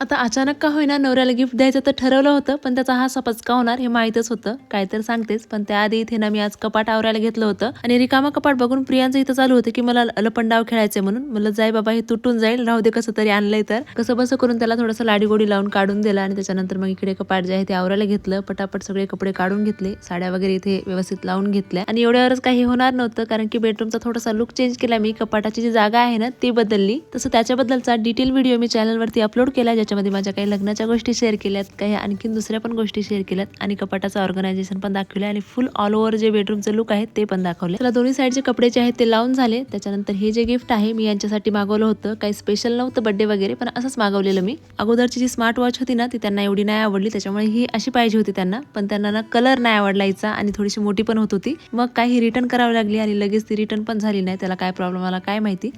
आता अचानक का होईना नवऱ्याला गिफ्ट द्यायचं तर ठरवलं होतं, पण त्याचा हा पचका होणार हे माहीतच होतं. काय तर सांगतेच, पण त्याआधी इथे ना मी आज कपाट आवरायला घेतलं होतं आणि रिकामा कपाट बघून प्रियांचं इथं चालू होतं, की मला लपंडाव खेळायचंय म्हणून. म्हणलं जाय बाबा हे तुटून जाईल, राहू दे कसं तरी आणलंय तर. कसंबसं करून त्याला थोडंसं लाडीगोडी लावून काढून दिला आणि त्याच्यानंतर मग इकडे कपाट जे आहे ते आवरायला घेतलं. पटापट सगळे कपडे काढून घेतले, साड्या वगैरे इथे व्यवस्थित लावून घेतल्या आणि एवढ्यावरच काही होणार नव्हतं, कारण की बेडरूमचा थोडासा लुक चेंज केला मी. कपाटाची जी जागा आहे ना ती बदलली. तसं त्याच्याबद्दलचा डिटेल व्हिडिओ मी चॅनलवरती अपलोड केला, ज्याच्यामध्ये माझ्या काही लग्नाच्या गोष्टी शेअर केल्यात, काही आणखीन दुसऱ्या पण गोष्टी शेअर केल्यात आणि कपाटाचं ऑर्गनायझेशन पण दाखवलं आणि फुल ऑल ओव्हर जे बेडरूमचं लुक आहे ते पण दाखवले. त्याला दोन्ही साईडचे कपडे जे आहेत ते लावून झाले. त्याच्यानंतर हे जे गिफ्ट आहे मी यांच्यासाठी मागवलं होतं. काही स्पेशल नव्हतं बर्थडे वगैरे, पण असंच मागवलेलं मी. अगोदरची जी स्मार्ट वॉच होती ना ती त्यांना एवढी नाही आवडली, त्याच्यामुळे ही अशी पाहिजे होती त्यांना, पण त्यांना ना कलर नाही आवडलायचा आणि थोडीशी मोठी पण होत होती. मग काही रिटर्न करावी लागली आणि लगेच ती रिटर्न पण झाली नाही. त्याला काय प्रॉब्लेम आला काय माहिती.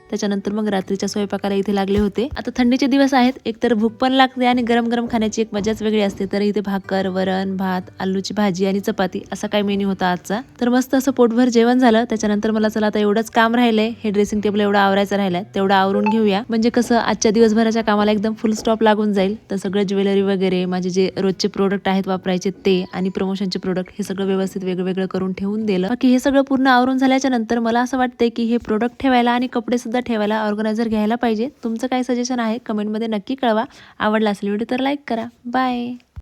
त्याच्यानंतर मग रात्रीच्या स्वयंपाकाला इथे लागले होते. आता थंडीचे दिवस आहेत, एकतर भूक पण लागते आणि गरम गरम खाण्याची एक मजाच वेगळी असते. तर इथे भाकर, वरण, भात, आलूची भाजी आणि चपाती असा काही मेन्यू होता आजचा. तर मस्त असं पोटभर जेवण झालं. त्याच्यानंतर मला चला आता एवढंच काम राहिलंय, हे ड्रेसिंग टेबल एवढं आवरायचं राहिलंय, तेवढं आवरून घेऊया. म्हणजे कसं आजच्या दिवसभराच्या कामाला एकदम फुल स्टॉप लागून जाईल. तर सगळं ज्वेलरी वगैरे माझे जे रोजचे प्रोडक्ट आहेत वापरायचे ते आणि प्रमोशनचे प्रोडक्ट हे सगळं व्यवस्थित वेगवेगळं करून ठेवून दिलं. बाकी हे सगळं पूर्ण आवरून झाल्याच्या नंतर मला असं वाटतंय की हे प्रोडक्ट ठेवायला आणि कपडे सुद्धा ठेवायला ऑर्गनायझर घ्यायला पाहिजे. तुमचं काय सजेशन आहे कमेंटमध्ये नक्की कळवा. आवडला असेल व्हिडिओ तर लाईक करा. बाय.